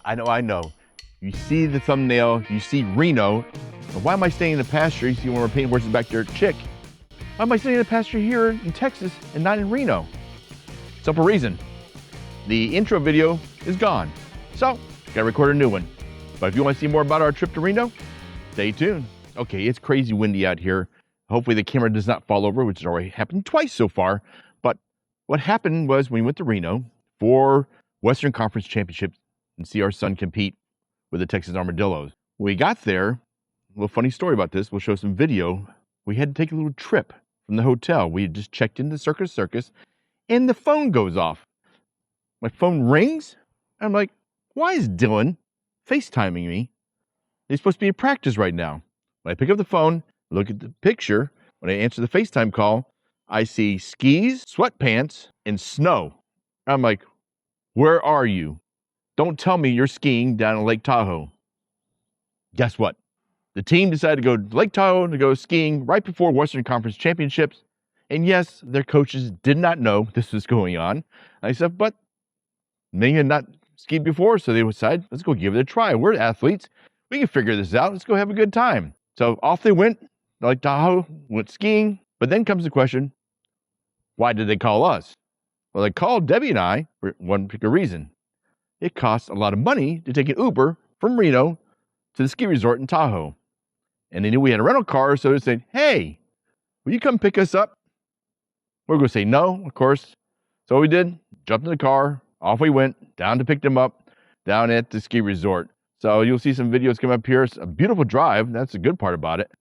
I know. You see the thumbnail, you see Reno. But why am I staying in the pasture? You see one of our painting horses back there, Chick. Why am I staying in the pasture here in Texas and not in Reno? Simple reason. The intro video is gone. So, gotta record a new one. But if you want to see more about our trip to Reno, stay tuned. Okay, it's crazy windy out here. Hopefully the camera does not fall over, which has already happened twice so far. But what happened was we went to Reno for Western Conference Championships and see our son compete with the Texas Armadillos. When we got there, a little funny story about this, we'll show some video. We had to take a little trip from the hotel. We had just checked into Circus and the phone goes off. My phone rings. I'm like, why is Dylan FaceTiming me? He's supposed to be in practice right now. When I pick up the phone, look at the picture, when I answer the FaceTime call, I see skis, sweatpants, and snow. I'm like, where are you? Don't tell me you're skiing down in Lake Tahoe. Guess what? The team decided to go to Lake Tahoe to go skiing right before Western Conference Championships. And yes, their coaches did not know this was going on. I said, but they had not skied before, so they decided, let's go give it a try. We're athletes. We can figure this out. Let's go have a good time. So off they went, Lake Tahoe, went skiing. But then comes the question, why did they call us? Well, they called Debbie and I for one particular reason. It costs a lot of money to take an Uber from Reno to the ski resort in Tahoe. And they knew we had a rental car, so they said, hey, will you come pick us up? We're going to say no, of course. So what we did, jumped in the car, off we went, down to pick them up, down at the ski resort. So you'll see some videos come up here. It's a beautiful drive. That's the good part about it.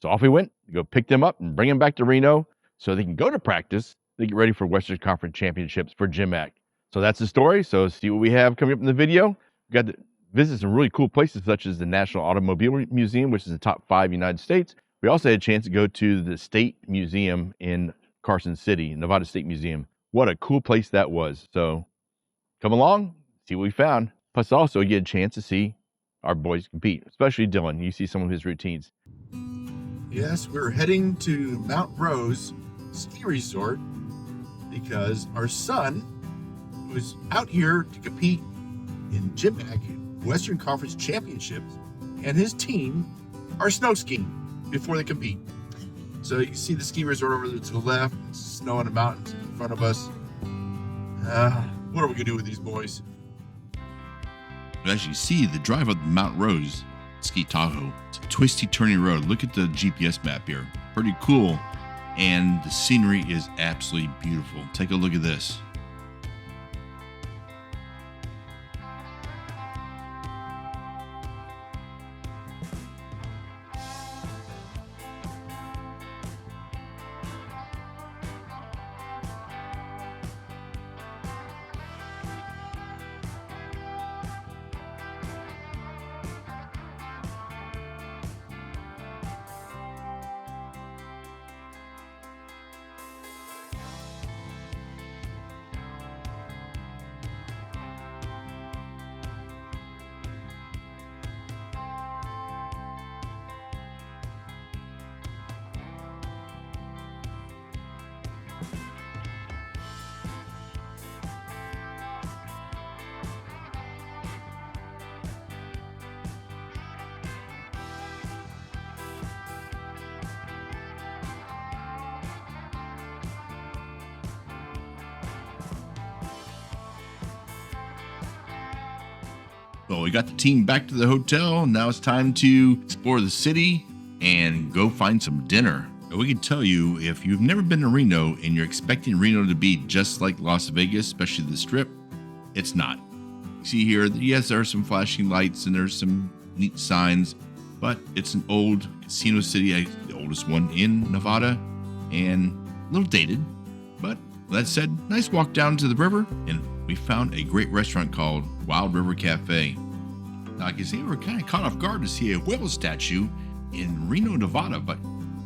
So off we went to go pick them up and bring them back to Reno so they can go to practice. They get ready for Western Conference Championships for GymACT. So that's the story. So see what we have coming up in the video. We got to visit some really cool places such as the National Automobile Museum, which is the top 5 in the United States. We also had a chance to go to the State Museum in Carson City, Nevada State Museum. What a cool place that was. So come along, see what we found. Plus also you get a chance to see our boys compete, especially Dylan. You see some of his routines. Yes, we're heading to Mount Rose Ski Resort because our son was out here to compete in GymACT Western Conference Championships, and his team are snow skiing before they compete. So you can see the ski resort over there to the left, snow on the mountains in front of us. What are we gonna do with these boys? As you see, the drive up Mount Rose, Ski Tahoe, it's a twisty, turny road. Look at the GPS map here. Pretty cool. And the scenery is absolutely beautiful. Take a look at this. Well, we got the team back to the hotel. Now it's time to explore the city and go find some dinner. We can tell you, if you've never been to Reno and you're expecting Reno to be just like Las Vegas, especially the Strip, it's not. See here, yes, there are some flashing lights and there's some neat signs, but it's an old casino city, the oldest one in Nevada, and a little dated. But that said, nice walk down to the river, and we found a great restaurant called Wild River Cafe. Now, I can see we're kind of caught off guard to see a whale statue in Reno, Nevada, but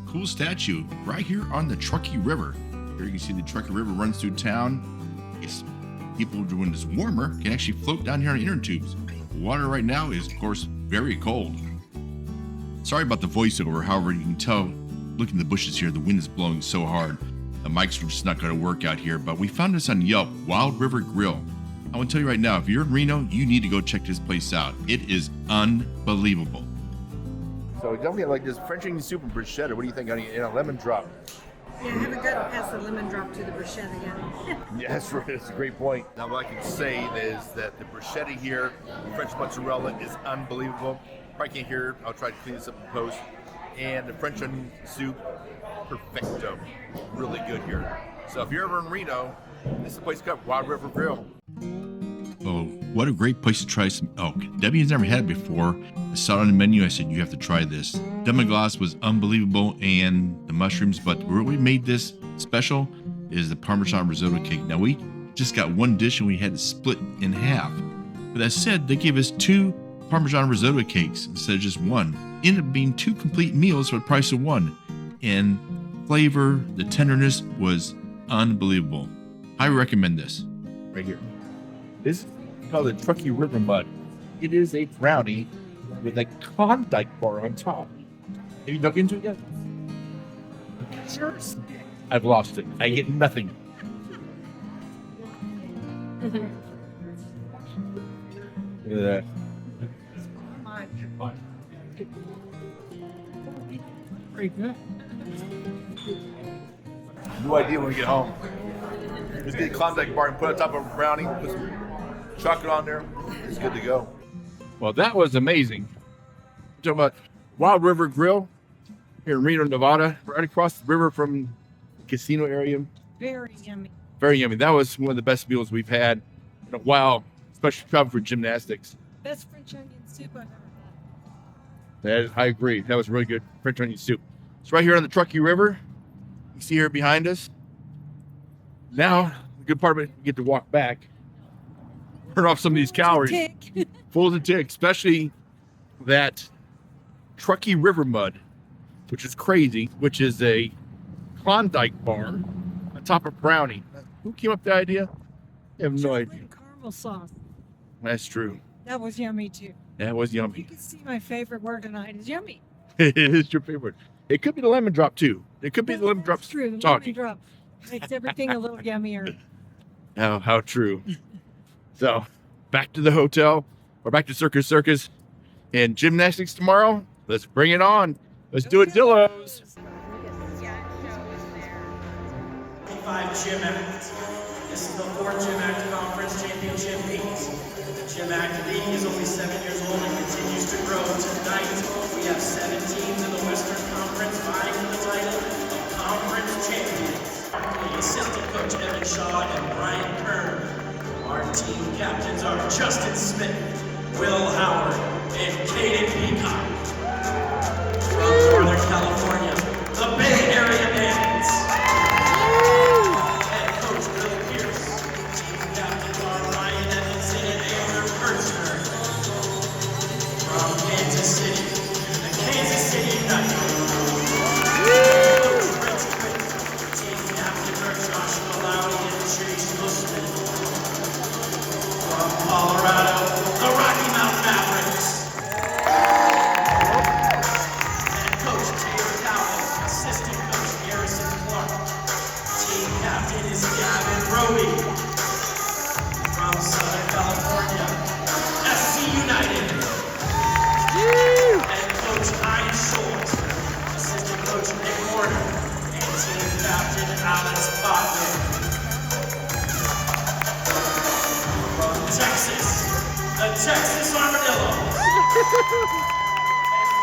cool statue right here on the Truckee River. Here you can see the Truckee River runs through town. It's people, when it's warmer, can actually float down here on inner tubes. Water right now is, of course, very cold. Sorry about the voiceover, however, you can tell, look in the bushes here, the wind is blowing so hard. The mics were just not going to work out here, but we found this on Yelp, Wild River Grill. I want to tell you right now, if you're in Reno, you need to go check this place out. It is unbelievable. So definitely like this French onion soup and bruschetta. What do you think, honey? And a lemon drop. Yeah, I haven't got past the lemon drop to the bruschetta yet. Yes, right. That's a great point. Now, what I can say is that the bruschetta here, French mozzarella, is unbelievable. Probably can't hear. I'll try to clean this up in post. And the French onion soup, perfecto. Really good here. So if you're ever in Reno, this is the place to go. Wild River Grill. Oh, what a great place to try some elk. Debbie has never had it before. I saw it on the menu. I said, you have to try this. Demi-glace was unbelievable and the mushrooms, but what we made this special is the Parmesan risotto cake. Now, we just got one dish and we had to split in half. But that said, they gave us 2 Parmesan risotto cakes instead of just one. Ended up being 2 complete meals for the price of one. And flavor, the tenderness was unbelievable. I recommend this. Right here. This is called the Truckee River Mud. It is a brownie with a Klondike bar on top. Have you dug into it yet? Sure. I've lost it. I get nothing. Look at that. Pretty good. No idea when we get home. Just get a Klondike bar and put it on top of a brownie, put some chocolate on there. It's good to go. Well, that was amazing. Talking about Wild River Grill here in Reno, Nevada, right across the river from the casino area. Very yummy. Very yummy. That was one of the best meals we've had in a while, especially probably for gymnastics. Best French onion soup I've ever had. I agree. That was really good French onion soup. It's right here on the Truckee River. You see here behind us. Now, the good part of it, you get to walk back, burn off some of these calories. Tick. Full as a tick, especially that Truckee River Mud, which is crazy, which is a Klondike bar on top of brownie. Who came up with the idea? I have no idea. Caramel sauce. That's true. That was yummy too. That was You yummy. can see my favorite word tonight is yummy. It is your favorite. It could be the lemon drop too. It could be the lemon drop That's true. The talking. lemon drop makes everything a little yummier. How true. So, back to the hotel, or back to Circus and gymnastics tomorrow. Let's bring it on. Let's do it, Dillos. 5 GymACT. This is the 4th GymACT Conference Championship meet. The GymACT League is only 7 years old and continues to grow. Tonight, we have 7 teams in the Western Conference vying for the title of Conference Champions. The assistant coach Evan Shaw and Brian Kern. Our team captains are Justin Smith, Will Howard, and Kaden Peacock. From Northern California, the Bay Area Bandits. Head coach Grille Pierce. Team captains are Ryan Edmondson and Andrew Kirchner. From Kansas City, the Kansas City United. Coach Rich Quick. Team captains are Joshua Lowry and Chase Musman. From Colorado, the Rocky Mountain Mavericks. Head coach Taylor Cowell, assistant coach Garrison Clark. Team captain is Gavin Roby. From Southern California, SC United. Head coach Heinz Schultz, assistant coach Nick Warner, and team captain Alex Botman. From Texas, the Texas Armadillos. Head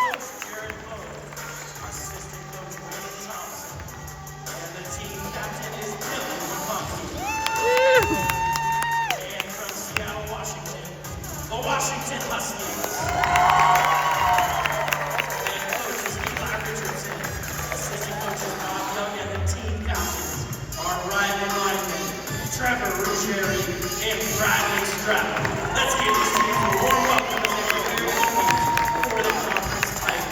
coach Jared Lowe, assistant coach Wayne Thompson, and the team captain is Dylan McConkey. And from Seattle, Washington, the Washington Huskies. Head coach is Eli Richardson, assistant coaches Bob Young, and the team captains are Riley Lyman, Trevor Ruggieri, and Bradley Stroud. Let's give this team a warm welcome as they prepare to compete for the conference title.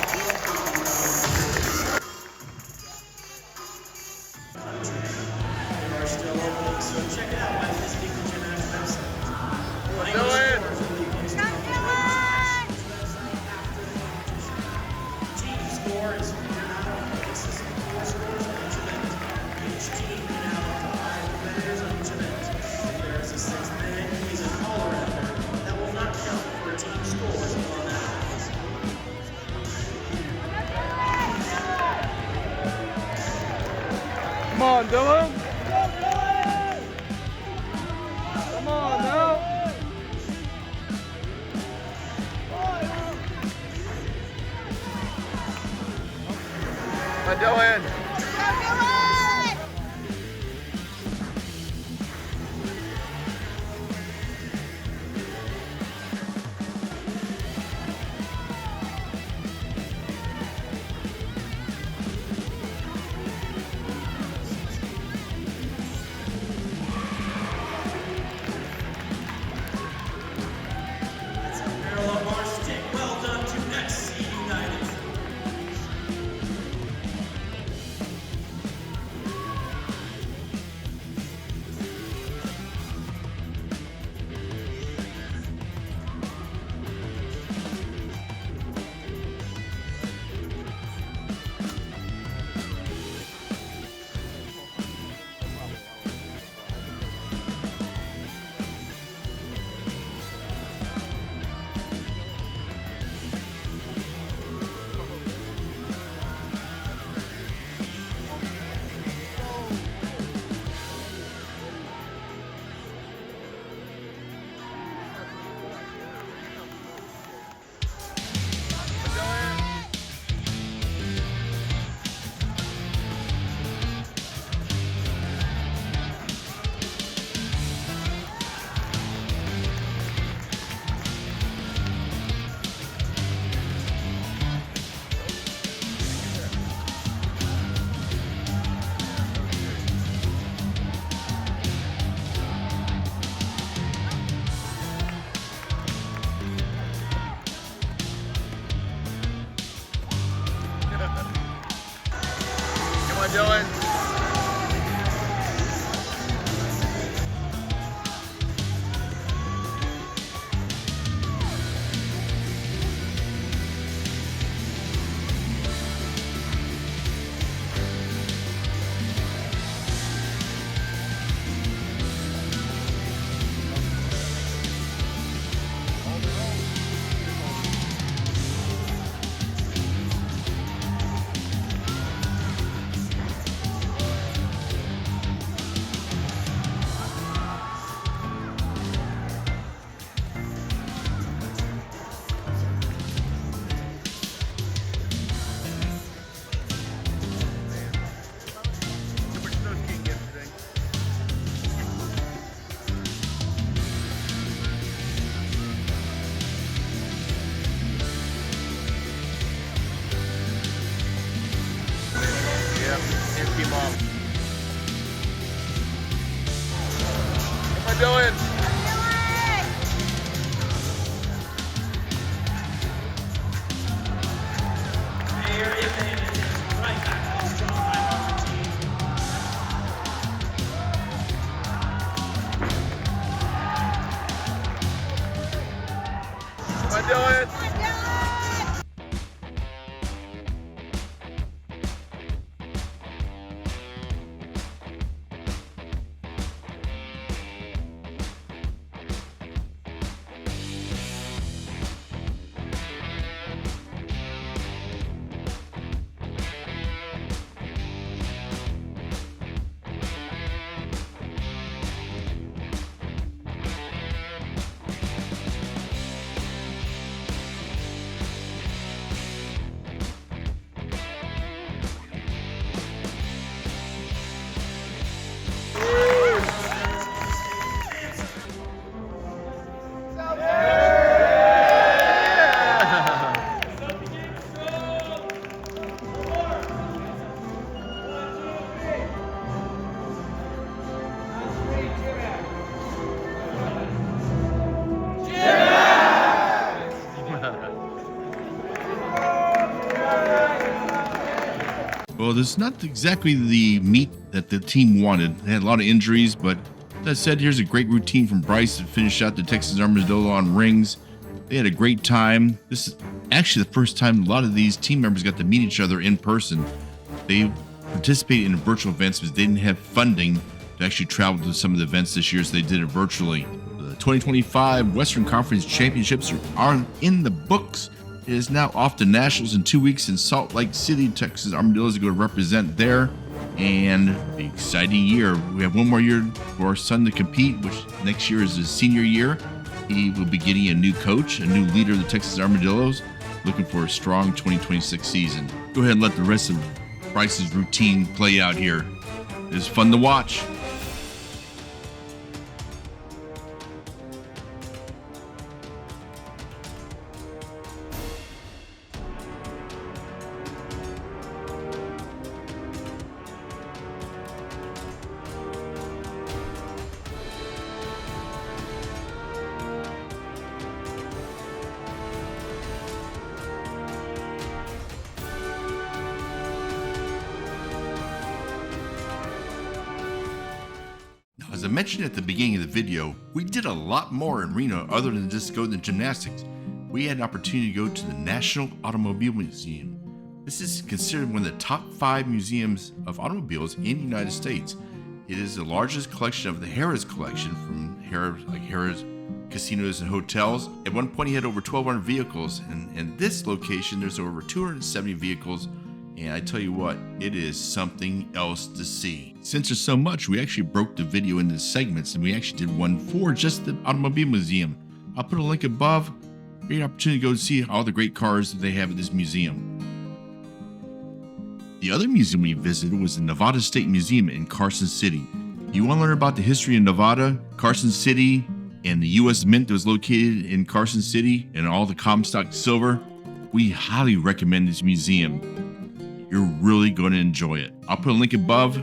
They are still open, so check it out by visiting the GymACT website. on, Dylan. Come on now. Come on, Dylan. Parallel bar stick. Well done to XC United. Come on, Dylan. Too much snow skiing yesterday. Yep, and team off. Come on, Dylan. There it is. Right back to the strong line on the team. Come on, Dylan. Well, this is not exactly the meet that the team wanted. They had a lot of injuries, but that said, here's a great routine from Bryce to finish out the Texas Armadillo on rings. They had a great time. This is actually the first time a lot of these team members got to meet each other in person. They participated in virtual events because they didn't have funding to actually travel to some of the events this year, so they did it virtually. The 2025 Western Conference Championships are in the books. It is now off to Nationals in 2 weeks in Salt Lake City. Texas Armadillos are going to represent there. and the exciting year. We have one more year for our son to compete, which next year is his senior year. He will be getting a new coach, a new leader of the Texas Armadillos, looking for a strong 2026 season. Go ahead and let the rest of Bryce's routine play out here. It's fun to watch. As I mentioned at the beginning of the video, we did a lot more in Reno other than just go to gymnastics. We had an opportunity to go to the National Automobile Museum. This is considered one of the top 5 museums of automobiles in the United States. It is the largest collection of the Harrah's collection from Harrah's casinos and hotels. At one point he had over 1,200 vehicles, and in this location there's over 270 vehicles. And I tell you what, it is something else to see. Since there's so much, we actually broke the video into segments, and we actually did one for just the Automobile Museum. I'll put a link above. Great opportunity to go see all the great cars that they have at this museum. The other museum we visited was the Nevada State Museum in Carson City. You want to learn about the history of Nevada, Carson City, and the U.S. Mint that was located in Carson City, and all the Comstock silver? We highly recommend this museum. You're really going to enjoy it. I'll put a link above.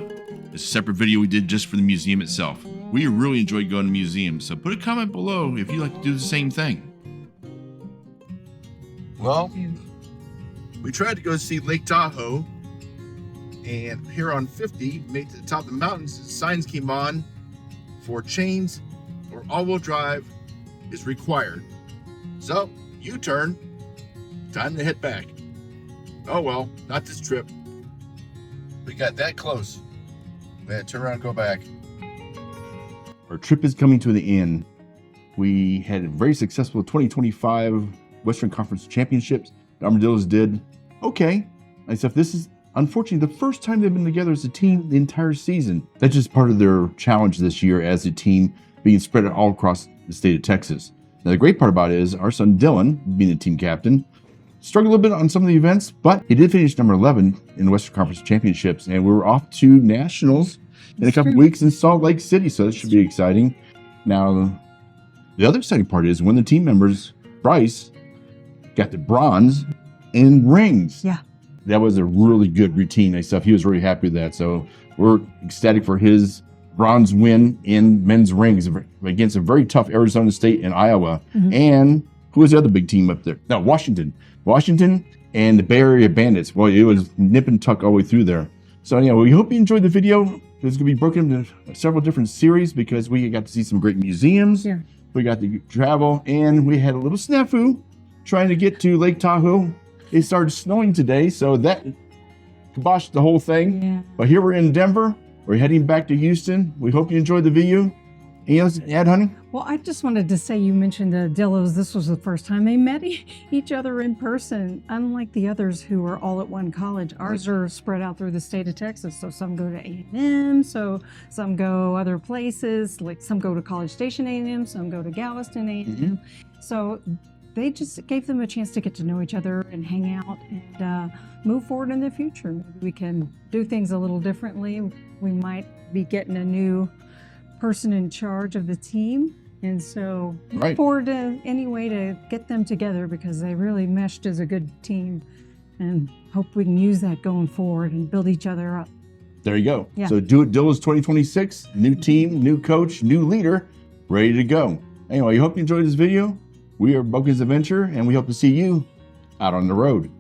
It's a separate video we did just for the museum itself. We really enjoyed going to museums, so put a comment below if you'd like to do the same thing. Well, we tried to go see Lake Tahoe, and here on 50, made it to the top of the mountains, signs came on for chains or all-wheel drive is required. So, U-turn, time to head back. Oh well, not this trip. We got that close. We had to turn around and go back. Our trip is coming to the end. We had a very successful 2025 Western Conference Championships. The Armadillos did okay. Except this is unfortunately the first time they've been together as a team the entire season. That's just part of their challenge this year as a team being spread all across the state of Texas. Now the great part about it is our son Dylan, being the team captain, struggled a little bit on some of the events, but he did finish number 11 in the Western Conference Championships, and we're off to Nationals in a couple weeks in Salt Lake City, so that should be exciting. Now, the other exciting part is when the team members, Bryce, got the bronze in rings. Yeah. That was a really good routine and stuff. He was really happy with that, so we're ecstatic for his bronze win in men's rings against a very tough Arizona State and Iowa. And who was the other big team up there? No, Washington and the Bay Area Bandits. Well, it was nip and tuck all the way through there. So yeah, we hope you enjoyed the video. It's going to be broken into several different series because we got to see some great museums. Yeah. We got to travel, and we had a little snafu trying to get to Lake Tahoe. It started snowing today, so that kiboshed the whole thing. Yeah. But here we're in Denver. We're heading back to Houston. We hope you enjoyed the video. Anything else to add, honey? Well, I just wanted to say, you mentioned the Dillos. This was the first time they met each other in person. Unlike the others who were all at one college, ours are spread out through the state of Texas. So some go to A&M, so some go other places. Like some go to College Station A&M, some go to Galveston A&M. So they just gave them a chance to get to know each other and hang out and move forward in the future. Maybe we can do things a little differently. We might be getting a new person in charge of the team, and so look forward to any way to get them together because they really meshed as a good team, and hope we can use that going forward and build each other up. There you go. Yeah. So Do It Dillos 2026, new team, new coach, new leader, ready to go. Anyway, I hope you enjoyed this video. We are Bouken's Adventure, and we hope to see you out on the road.